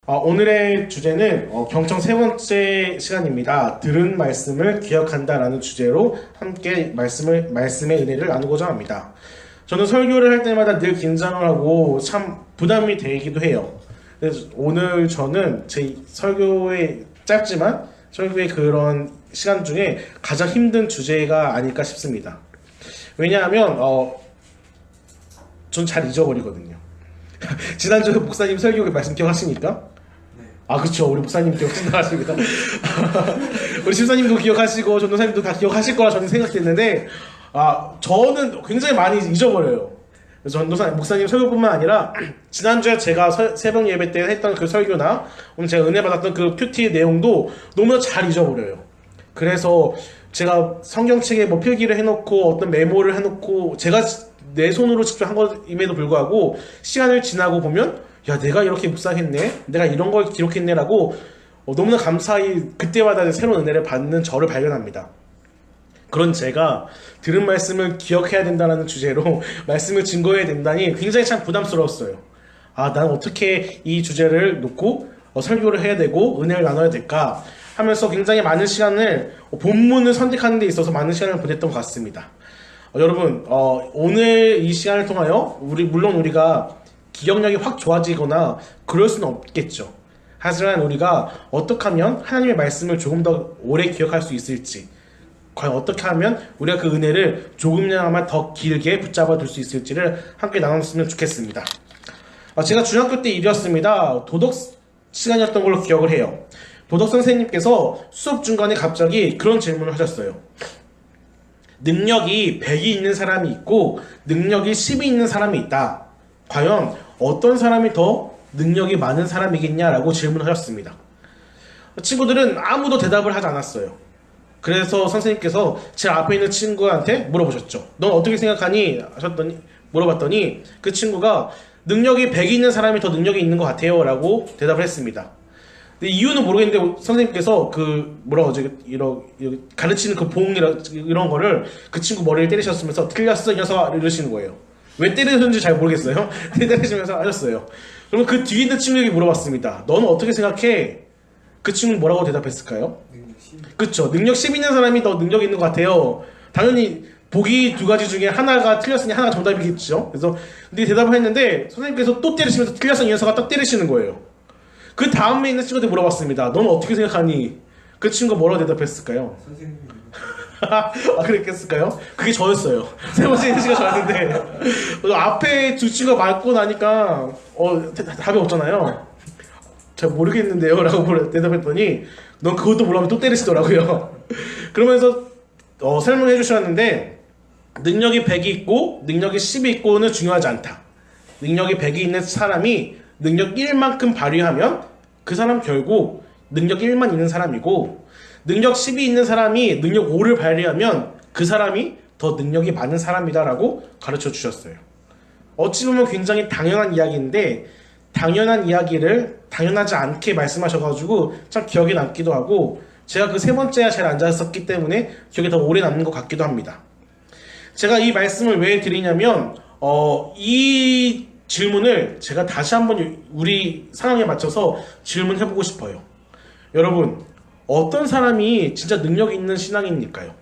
오늘의 주제는 경청 세 번째 시간입니다. 들은 말씀을 기억한다라는 주제로 함께 말씀의 은혜를 나누고자 합니다. 저는 설교를 할 때마다 늘 긴장을 하고 참 부담이 되기도 해요. 그래서 오늘 저는 제 설교의 짧지만 설교의 그런 시간 중에 가장 힘든 주제가 아닐까 싶습니다. 왜냐하면 전 잘 잊어버리거든요. 지난주에 목사님 설교 말씀 기억하십니까? 그쵸. 우리 목사님 기억하십니다. 우리 집사님도 기억하시고 전도사님도 다 기억하실 거라 저는 생각했는데 저는 굉장히 많이 잊어버려요. 그래서 목사님 설교뿐만 아니라 지난주에 제가 새벽 예배 때 했던 그 설교나 오늘 제가 은혜 받았던 그 큐티 내용도 너무나 잘 잊어버려요. 그래서 제가 성경책에 뭐 필기를 해놓고 어떤 메모를 해놓고 제가 내 손으로 직접 한 것임에도 불구하고 시간을 지나고 보면 야, 내가 이렇게 묵상했네, 내가 이런 걸 기록했네 라고 너무나 감사히 그때마다 새로운 은혜를 받는 저를 발견합니다. 그런 제가 들은 말씀을 기억해야 된다는 주제로 말씀을 증거해야 된다니 굉장히 참 부담스러웠어요. 난 어떻게 이 주제를 놓고 설교를 해야 되고 은혜를 나눠야 될까 하면서 굉장히 많은 시간을 본문을 선택하는 데 있어서 많은 시간을 보냈던 것 같습니다. 여러분, 오늘 이 시간을 통하여 물론 우리가 기억력이 확 좋아지거나 그럴 수는 없겠죠. 하지만 우리가 어떻게 하면 하나님의 말씀을 조금 더 오래 기억할 수 있을지, 과연 어떻게 하면 우리가 그 은혜를 조금이나마 더 길게 붙잡아 둘 수 있을지를 함께 나눴으면 좋겠습니다. 제가 중학교 때 일이었습니다. 도덕 시간이었던 걸로 기억을 해요. 도덕 선생님께서 수업 중간에 갑자기 그런 질문을 하셨어요. 능력이 100이 있는 사람이 있고 능력이 10이 있는 사람이 있다. 과연 어떤 사람이 더 능력이 많은 사람이겠냐라고 질문하셨습니다. 친구들은 아무도 대답을 하지 않았어요. 그래서 선생님께서 제 앞에 있는 친구한테 물어보셨죠. 넌 어떻게 생각하니? 물어봤더니 그 친구가 능력이 100이 있는 사람이 더 능력이 있는 것 같아요 라고 대답을 했습니다. 근데 이유는 모르겠는데 선생님께서 가르치는 그 이런 거를 그 친구 머리를 때리셨으면서 틀렸어 이 녀석아 이러시는 거예요. 왜 때리셨는지 잘 모르겠어요. 때리시면서 하셨어요. 그러면 그 뒤에 있는 친구에게 물어봤습니다. 너는 어떻게 생각해? 그 친구는 뭐라고 대답했을까요? 그쵸. 능력 10 있는 사람이 더 능력 있는 것 같아요. 당연히 보기 두 가지 중에 하나가 틀렸으니 하나가 정답이겠죠. 그래서 근데 대답을 했는데 선생님께서 또 때리시면서 틀렸어 이 녀석아 딱 때리시는 거예요. 그 다음에 있는 친구한테 물어봤습니다. 너는 어떻게 생각하니? 그 친구가 뭐라고 대답했을까요? 선생님. 그랬겠을까요? 그게 저였어요. 세 번째 시가 저였는데 앞에 두 친구가 맞고 나니까 답이 없잖아요. 잘 모르겠는데요 라고 대답했더니 넌 그것도 몰라면 또 때리시더라고요. 그러면서 설명해 주셨는데 능력이 100이 있고 능력이 10이 있고는 중요하지 않다. 능력이 100이 있는 사람이 능력 1만큼 발휘하면 그 사람 결국 능력 1만 있는 사람이고 능력 10이 있는 사람이 능력 5를 발휘하면 그 사람이 더 능력이 많은 사람이다라고 가르쳐 주셨어요. 어찌 보면 굉장히 당연한 이야기인데 당연한 이야기를 당연하지 않게 말씀하셔가지고 참 기억에 남기도 하고 제가 그 세 번째에 잘 앉았었기 때문에 기억에 더 오래 남는 것 같기도 합니다. 제가 이 말씀을 왜 드리냐면 이 질문을 제가 다시 한번 우리 상황에 맞춰서 질문해보고 싶어요. 여러분, 어떤 사람이 진짜 능력이 있는 신앙인일까요?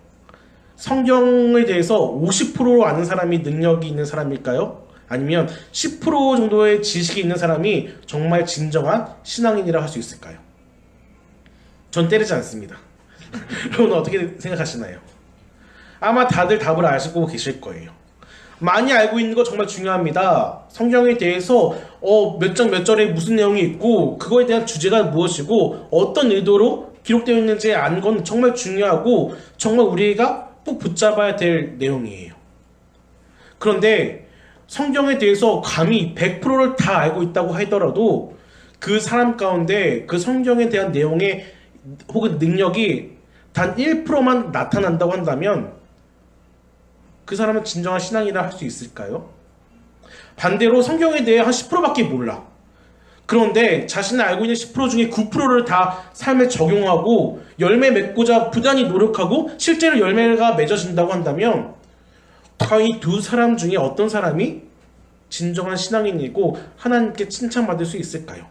성경에 대해서 50%로 아는 사람이 능력이 있는 사람일까요? 아니면 10% 정도의 지식이 있는 사람이 정말 진정한 신앙인이라 할 수 있을까요? 전 때리지 않습니다. 여러분 어떻게 생각하시나요? 아마 다들 답을 아시고 계실 거예요. 많이 알고 있는 거 정말 중요합니다. 성경에 대해서 몇 장 몇 절에 무슨 내용이 있고 그거에 대한 주제가 무엇이고 어떤 의도로 기록되어 있는지 아는 건 정말 중요하고 정말 우리가 꼭 붙잡아야 될 내용이에요. 그런데 성경에 대해서 감히 100%를 다 알고 있다고 하더라도 그 사람 가운데 그 성경에 대한 내용의 혹은 능력이 단 1%만 나타난다고 한다면 그 사람은 진정한 신앙이라 할 수 있을까요? 반대로 성경에 대해 한 10%밖에 몰라. 그런데 자신이 알고 있는 10% 중에 9%를 다 삶에 적용하고 열매 맺고자 부단히 노력하고 실제로 열매가 맺어진다고 한다면 과연 이 두 사람 중에 어떤 사람이 진정한 신앙인이고 하나님께 칭찬받을 수 있을까요?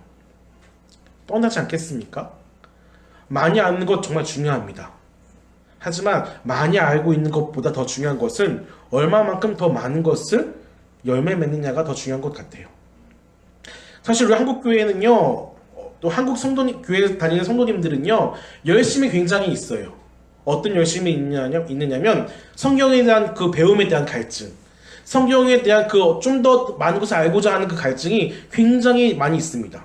떠나지 않겠습니까? 많이 아는 것 정말 중요합니다. 하지만 많이 알고 있는 것보다 더 중요한 것은 얼마만큼 더 많은 것을 열매 맺느냐가 더 중요한 것 같아요. 사실 우리 한국 교회는요, 또 한국 성도님, 교회 다니는 성도님들은요, 열심히 굉장히 있어요. 어떤 열심이 있느냐면 성경에 대한 그 배움에 대한 갈증, 성경에 대한 그 좀 더 많은 것을 알고자 하는 그 갈증이 굉장히 많이 있습니다.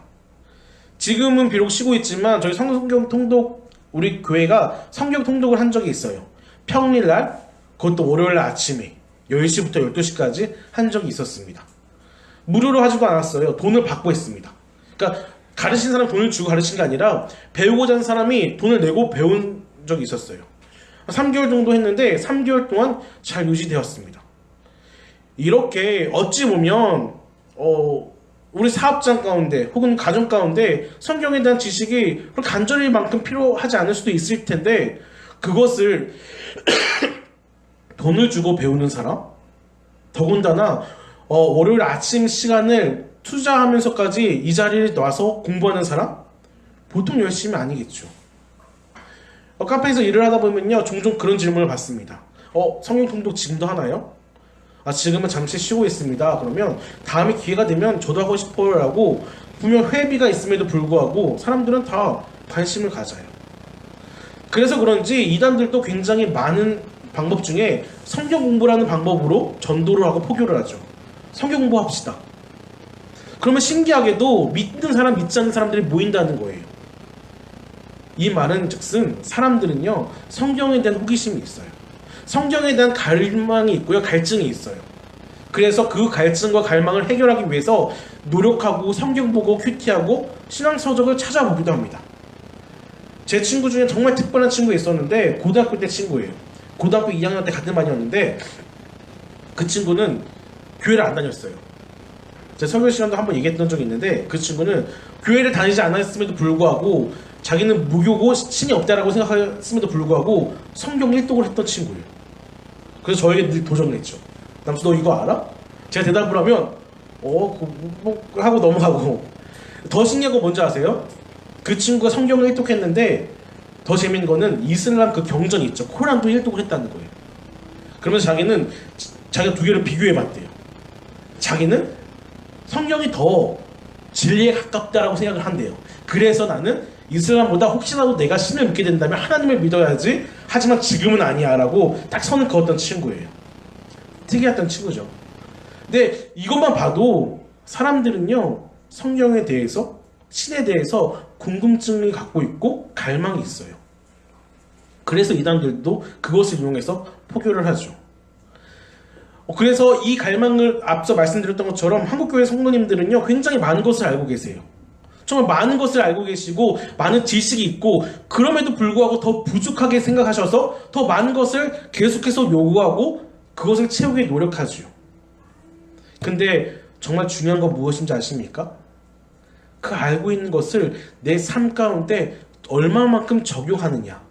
지금은 비록 쉬고 있지만 저희 성경 통독, 우리 교회가 성경 통독을 한 적이 있어요. 평일날, 그것도 월요일 아침에 10시부터 12시까지 한 적이 있었습니다. 무료로 하지도 않았어요. 돈을 받고 했습니다. 그러니까 가르친 사람 돈을 주고 가르친 게 아니라 배우고자 하는 사람이 돈을 내고 배운 적이 있었어요. 3개월 정도 했는데 3개월 동안 잘 유지되었습니다. 이렇게 어찌 보면 우리 사업장 가운데 혹은 가정 가운데 성경에 대한 지식이 간절히 만큼 필요하지 않을 수도 있을 텐데 그것을 돈을 주고 배우는 사람, 더군다나 월요일 아침 시간을 투자하면서까지 이 자리에 와서 공부하는 사람? 보통 열심히 아니겠죠. 카페에서 일을 하다 보면요, 종종 그런 질문을 받습니다. 성경 통독 지금도 하나요? 지금은 잠시 쉬고 있습니다. 그러면 다음에 기회가 되면 저도 하고 싶어요 라고 분명 회비가 있음에도 불구하고 사람들은 다 관심을 가져요. 그래서 그런지 이단들도 굉장히 많은 방법 중에 성경 공부라는 방법으로 전도를 하고 포교를 하죠. 성경 공부합시다. 그러면 신기하게도 믿는 사람, 믿지 않는 사람들이 모인다는 거예요. 이 말은 즉슨 사람들은요, 성경에 대한 호기심이 있어요. 성경에 대한 갈망이 있고요, 갈증이 있어요. 그래서 그 갈증과 갈망을 해결하기 위해서 노력하고 성경 보고 큐티하고 신앙서적을 찾아보기도 합니다. 제 친구 중에 정말 특별한 친구가 있었는데 고등학교 때 친구예요. 고등학교 2학년 때 같은 반이었는데 그 친구는 교회를 안 다녔어요. 제가 설교 시간도 한번 얘기했던 적이 있는데 그 친구는 교회를 다니지 않았음에도 불구하고 자기는 무교고 신이 없다라고 생각했음에도 불구하고 성경 1독을 했던 친구예요. 그래서 저에게 늘 도전을 했죠. 남수 너 이거 알아? 제가 대답을 하면 하고 넘어가고. 더 신기한 거 뭔지 아세요? 그 친구가 성경을 1독했는데 더 재밌는 거는 이슬람 그 경전이 있죠. 코란도 1독을 했다는 거예요. 그러면서 자기는 자기가 두 개를 비교해 봤대요. 자기는 성경이 더 진리에 가깝다라고 생각을 한대요. 그래서 나는 이슬람보다 혹시라도 내가 신을 믿게 된다면 하나님을 믿어야지, 하지만 지금은 아니야 라고 딱 선을 그었던 친구예요. 특이했던 친구죠. 근데 이것만 봐도 사람들은요, 성경에 대해서, 신에 대해서 궁금증을 갖고 있고 갈망이 있어요. 그래서 이단들도 그것을 이용해서 포교를 하죠. 그래서 이 갈망을 앞서 말씀드렸던 것처럼 한국교회 성도님들은요, 굉장히 많은 것을 알고 계세요. 정말 많은 것을 알고 계시고 많은 지식이 있고 그럼에도 불구하고 더 부족하게 생각하셔서 더 많은 것을 계속해서 요구하고 그것을 채우기 노력하죠. 근데 정말 중요한 건 무엇인지 아십니까? 그 알고 있는 것을 내 삶 가운데 얼마만큼 적용하느냐.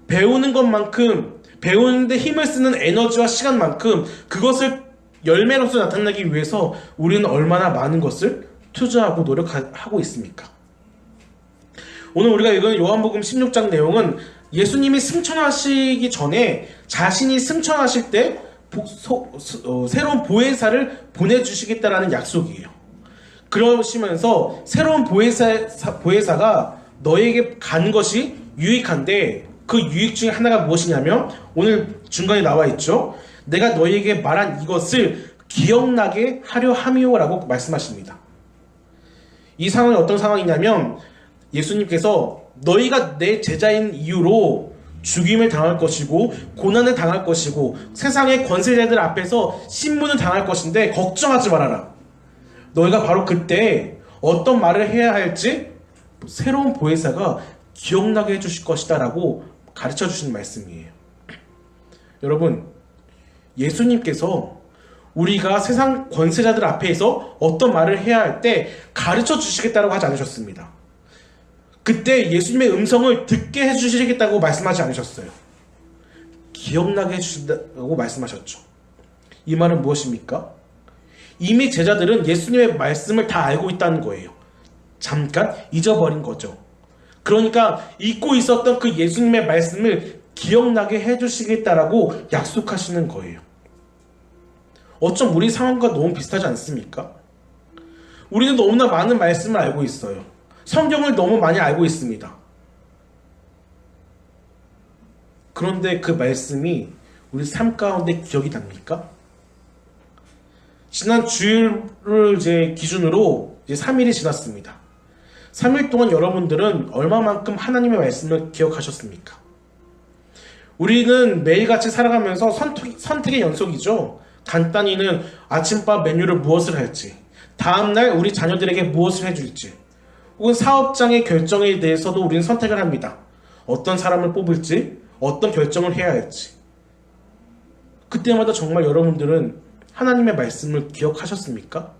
배우는 것만큼, 배우는데 힘을 쓰는 에너지와 시간만큼 그것을 열매로서 나타나기 위해서 우리는 얼마나 많은 것을 투자하고 노력하고 있습니까? 오늘 우리가 읽은 요한복음 16장 내용은 예수님이 승천하시기 전에 자신이 승천하실 때 새로운 보혜사를 보내주시겠다라는 약속이에요. 그러시면서 새로운 보혜사가 너에게 가는 것이 유익한데 그 유익 중에 하나가 무엇이냐면 오늘 중간에 나와 있죠. 내가 너에게 말한 이것을 기억나게 하려 함이오라고 말씀하십니다. 이 상황이 어떤 상황이냐면 예수님께서 너희가 내 제자인 이유로 죽임을 당할 것이고 고난을 당할 것이고 세상의 권세자들 앞에서 신문을 당할 것인데 걱정하지 말아라. 너희가 바로 그때 어떤 말을 해야 할지 새로운 보혜사가 기억나게 해주실 것이다 라고 가르쳐 주시는 말씀이에요. 여러분, 예수님께서 우리가 세상 권세자들 앞에서 어떤 말을 해야 할 때 가르쳐 주시겠다고 하지 않으셨습니다. 그때 예수님의 음성을 듣게 해주시겠다고 말씀하지 않으셨어요. 기억나게 해주신다고 말씀하셨죠. 이 말은 무엇입니까? 이미 제자들은 예수님의 말씀을 다 알고 있다는 거예요. 잠깐 잊어버린 거죠. 그러니까 잊고 있었던 그 예수님의 말씀을 기억나게 해주시겠다라고 약속하시는 거예요. 어쩜 우리 상황과 너무 비슷하지 않습니까? 우리는 너무나 많은 말씀을 알고 있어요. 성경을 너무 많이 알고 있습니다. 그런데 그 말씀이 우리 삶 가운데 기억이 납니까? 지난 주일을 기준으로 3일이 지났습니다. 3일 동안 여러분들은 얼마만큼 하나님의 말씀을 기억하셨습니까? 우리는 매일같이 살아가면서 선택의 연속이죠. 간단히는 아침밥 메뉴를 무엇을 할지, 다음날 우리 자녀들에게 무엇을 해줄지, 혹은 사업장의 결정에 대해서도 우리는 선택을 합니다. 어떤 사람을 뽑을지, 어떤 결정을 해야 할지. 그때마다 정말 여러분들은 하나님의 말씀을 기억하셨습니까?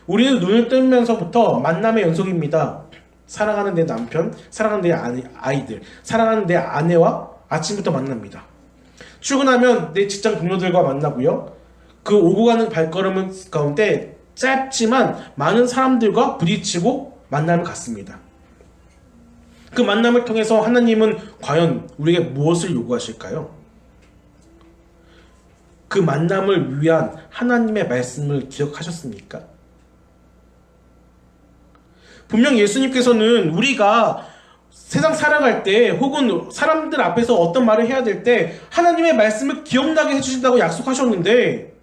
우리는 눈을 뜨면서부터 만남의 연속입니다. 사랑하는 내 남편, 사랑하는 내 아이들, 사랑하는 내 아내와 아침부터 만납니다. 출근하면 내 직장 동료들과 만나고요. 그 오고 가는 발걸음 가운데 짧지만 많은 사람들과 부딪히고 만남을 갖습니다. 그 만남을 통해서 하나님은 과연 우리에게 무엇을 요구하실까요? 그 만남을 위한 하나님의 말씀을 기억하셨습니까? 분명 예수님께서는 우리가 세상 살아갈 때 혹은 사람들 앞에서 어떤 말을 해야 될 때 하나님의 말씀을 기억나게 해주신다고 약속하셨는데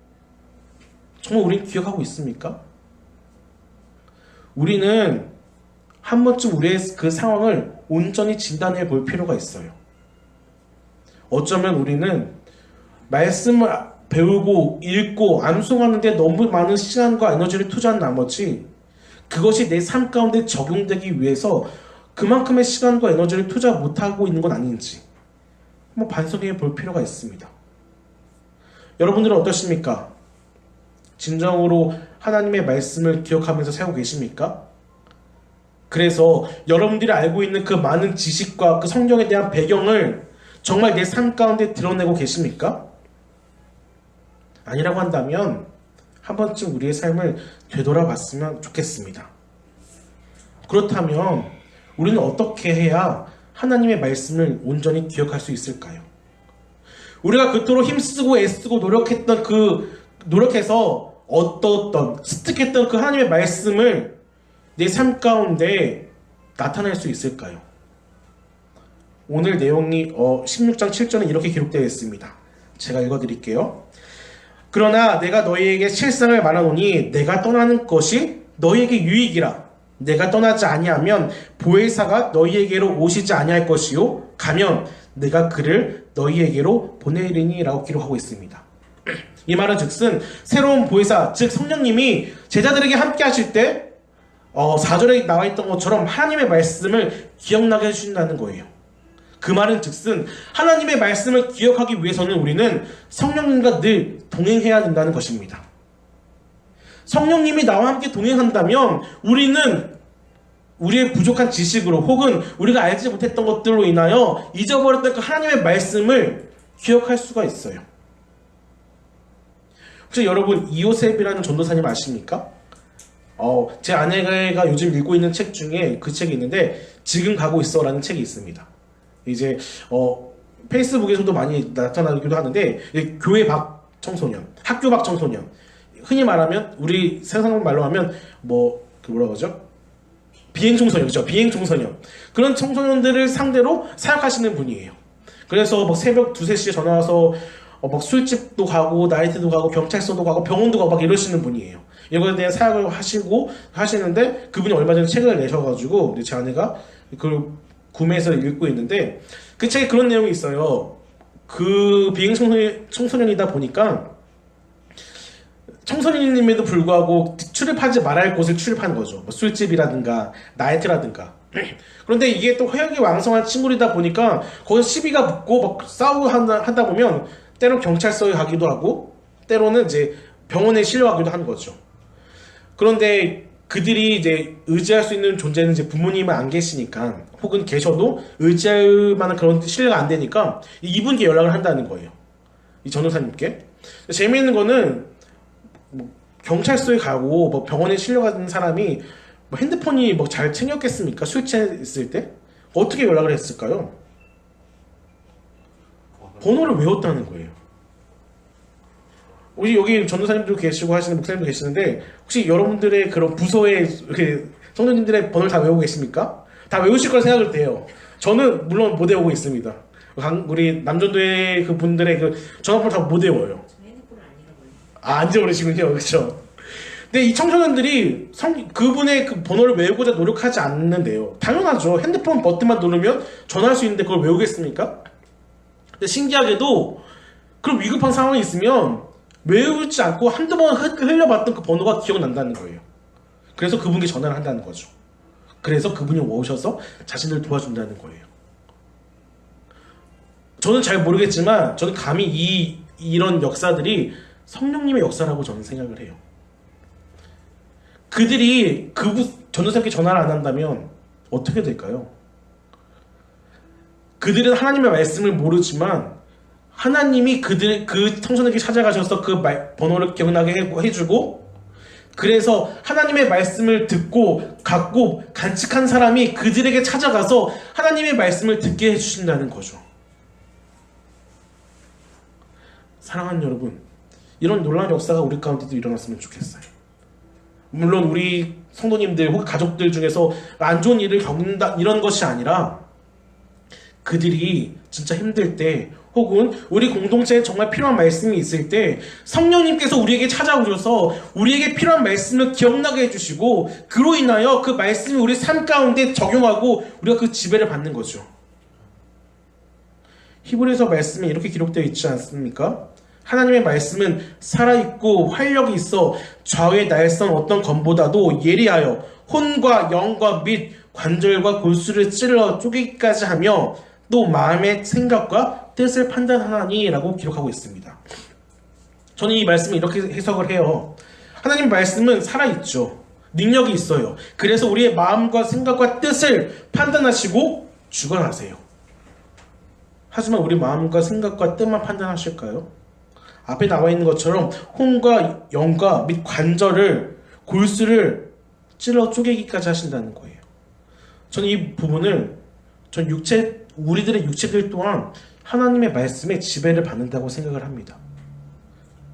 정말 우리는 기억하고 있습니까? 우리는 한 번쯤 우리의 그 상황을 온전히 진단해 볼 필요가 있어요. 어쩌면 우리는 말씀을 배우고 읽고 암송하는 데 너무 많은 시간과 에너지를 투자한 나머지 그것이 내 삶 가운데 적용되기 위해서 그만큼의 시간과 에너지를 투자 못하고 있는 건 아닌지 한번 반성해 볼 필요가 있습니다. 여러분들은 어떠십니까? 진정으로 하나님의 말씀을 기억하면서 살고 계십니까? 그래서 여러분들이 알고 있는 그 많은 지식과 그 성경에 대한 배경을 정말 내 삶 가운데 드러내고 계십니까? 아니라고 한다면 한 번쯤 우리의 삶을 되돌아봤으면 좋겠습니다. 그렇다면 우리는 어떻게 해야 하나님의 말씀을 온전히 기억할 수 있을까요? 우리가 그토록 힘쓰고 애쓰고 노력해서 얻었던, 습득했던 그 하나님의 말씀을 내 삶 가운데 나타낼 수 있을까요? 오늘 내용이 16장 7절에 이렇게 기록되어 있습니다. 제가 읽어드릴게요. 그러나 내가 너희에게 실상을 말하노니 내가 떠나는 것이 너희에게 유익이라. 내가 떠나지 아니하면 보혜사가 너희에게로 오시지 아니할 것이요 가면 내가 그를 너희에게로 보내리니 라고 기록하고 있습니다. 이 말은 즉슨 새로운 보혜사, 즉 성령님이 제자들에게 함께 하실 때 4절에 나와 있던 것처럼 하나님의 말씀을 기억나게 해주신다는 거예요. 그 말은 즉슨 하나님의 말씀을 기억하기 위해서는 우리는 성령님과 늘 동행해야 된다는 것입니다. 성령님이 나와 함께 동행한다면 우리는 우리의 부족한 지식으로 혹은 우리가 알지 못했던 것들로 인하여 잊어버렸던 그 하나님의 말씀을 기억할 수가 있어요. 혹시 여러분 이요셉이라는 전도사님 아십니까? 제 아내가 요즘 읽고 있는 책 중에 그 책이 있는데 지금 가고 있어 라는 책이 있습니다. 이제 페이스북에서도 많이 나타나기도 하는데 교회 밖 청소년, 학교 밖 청소년, 흔히 말하면 우리 세상 말로 하면 뭐라 그러죠? 비행 청소년, 그렇죠? 비행 청소년, 그런 청소년들을 상대로 사역하시는 분이에요. 그래서 막 새벽 2, 3시에 전화 와서 막 술집도 가고 나이트도 가고 경찰서도 가고 병원도 가고 막 이러시는 분이에요. 이거에 대한 사역을 하시는데 그분이 얼마 전에 책을 내셔가지고 제 아내가 그걸 구매해서 읽고 있는데 그 책에 그런 내용이 있어요. 그 비행 청소년이다 보니까 청소년임에도 불구하고 출입하지 말아야 할 곳을 출입한 거죠. 뭐 술집이라든가 나이트라든가. 그런데 이게 또 허약이 왕성한 친구이다 보니까 거기서 시비가 붙고 막 싸우고 하다 보면 때론 경찰서에 가기도 하고 때로는 이제 병원에 실려가기도 하는 거죠. 그런데 그들이 이제 의지할 수 있는 존재는 이제 부모님은 안 계시니까 혹은 계셔도 의지할 만한 그런 신뢰가 안 되니까 이분께 연락을 한다는 거예요. 이 전도사님께. 재미있는 거는 경찰서에 가고 뭐 병원에 실려가는 사람이 뭐 핸드폰이 뭐 잘 챙겼겠습니까? 술 취했을 때 어떻게 연락을 했을까요? 번호를 외웠다는 거예요. 우리 여기 전도사님도 계시고 하시는 목사님도 계시는데 혹시 여러분들의 그런 부서의 성도님들의 번호를 다 외우고 계십니까? 다 외우실 걸 생각을 돼요. 저는 물론 못 외우고 있습니다. 우리 남전도의 그 분들의 그 전화번호 다 못 외워요. 안 잊어버리시군요. 그렇죠? 근데 이 청소년들이 그분의 그 번호를 외우고자 노력하지 않는데요. 당연하죠. 핸드폰 버튼만 누르면 전화할 수 있는데 그걸 외우겠습니까? 근데 신기하게도 그런 위급한 상황이 있으면 외우지 않고 한두 번 흘려봤던 그 번호가 기억난다는 거예요. 그래서 그분께 전화를 한다는 거죠. 그래서 그분이 오셔서 자신을 도와준다는 거예요. 저는 잘 모르겠지만 저는 감히 이런 역사들이 성령님의 역사라고 저는 생각을 해요. 그들이 전도사님께 전화를 안 한다면 어떻게 될까요? 그들은 하나님의 말씀을 모르지만 하나님이 그 청소년에게 찾아가셔서 그 번호를 기억나게 해주고, 그래서 하나님의 말씀을 듣고 갖고 간직한 사람이 그들에게 찾아가서 하나님의 말씀을 듣게 해주신다는 거죠. 사랑하는 여러분, 이런 놀라운 역사가 우리 가운데도 일어났으면 좋겠어요. 물론 우리 성도님들 혹은 가족들 중에서 안 좋은 일을 겪는다 이런 것이 아니라, 그들이 진짜 힘들 때 혹은 우리 공동체에 정말 필요한 말씀이 있을 때 성령님께서 우리에게 찾아오셔서 우리에게 필요한 말씀을 기억나게 해주시고, 그로 인하여 그 말씀이 우리 삶 가운데 적용하고 우리가 그 지배를 받는 거죠. 히브리서 말씀에 이렇게 기록되어 있지 않습니까? 하나님의 말씀은 살아있고 활력이 있어 좌우의 날선 어떤 검보다도 예리하여 혼과 영과 및 관절과 골수를 찔러 쪼개기까지 하며 또 마음의 생각과 뜻을 판단하나니 라고 기록하고 있습니다. 저는 이 말씀을 이렇게 해석을 해요. 하나님 말씀은 살아있죠. 능력이 있어요. 그래서 우리의 마음과 생각과 뜻을 판단하시고 주관하세요. 하지만 우리 마음과 생각과 뜻만 판단하실까요? 앞에 나와 있는 것처럼 혼과 영과 및 관절을 골수를 찔러 쪼개기까지 하신다는 거예요. 저는 이 부분을 우리들의 육체들 또한 하나님의 말씀에 지배를 받는다고 생각을 합니다.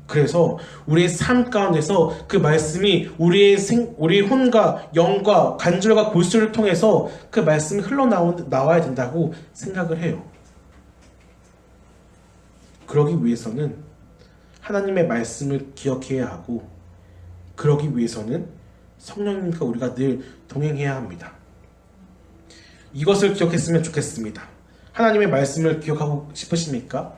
그래서 우리의 삶 가운데서 그 말씀이 우리 혼과 영과 관절과 골수를 통해서 그 말씀이 흘러나와야 된다고 생각을 해요. 그러기 위해서는 하나님의 말씀을 기억해야 하고, 그러기 위해서는 성령님과 우리가 늘 동행해야 합니다. 이것을 기억했으면 좋겠습니다. 하나님의 말씀을 기억하고 싶으십니까?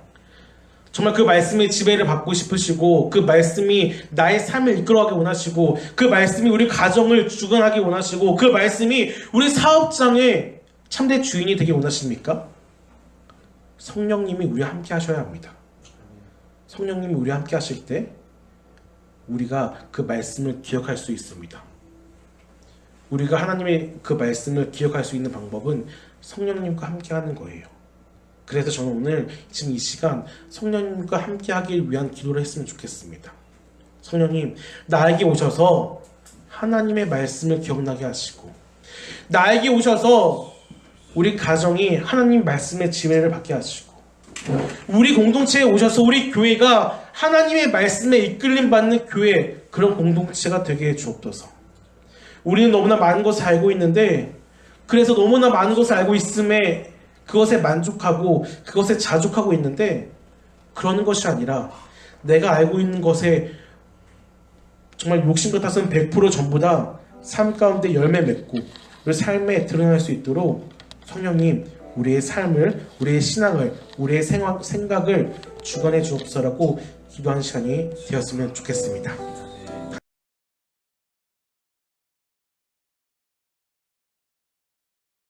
정말 그 말씀의 지배를 받고 싶으시고, 그 말씀이 나의 삶을 이끌어가기 원하시고, 그 말씀이 우리 가정을 주관하기 원하시고, 그 말씀이 우리 사업장의 참된 주인이 되기 원하십니까? 성령님이 우리와 함께 하셔야 합니다. 성령님이 우리와 함께 하실 때 우리가 그 말씀을 기억할 수 있습니다. 우리가 하나님의 그 말씀을 기억할 수 있는 방법은 성령님과 함께 하는 거예요. 그래서 저는 오늘 지금 이 시간 성령님과 함께 하길 위한 기도를 했으면 좋겠습니다. 성령님, 나에게 오셔서 하나님의 말씀을 기억나게 하시고, 나에게 오셔서 우리 가정이 하나님 말씀의 지배를 받게 하시고, 우리 공동체에 오셔서 우리 교회가 하나님의 말씀에 이끌림 받는 교회, 그런 공동체가 되게 해 주옵소서. 우리는 너무나 많은 것을 알고 있는데, 그래서 너무나 많은 것을 알고 있음에 그것에 만족하고 그것에 자족하고 있는데, 그러는 것이 아니라 내가 알고 있는 것에 정말 욕심 같아서는 100% 전부 다 삶 가운데 열매 맺고 우리 삶에 드러날 수 있도록 성령님, 우리의 삶을, 우리의 신앙을, 우리의 생각을 주관해 주옵소서라고 기도하는 시간이 되었으면 좋겠습니다.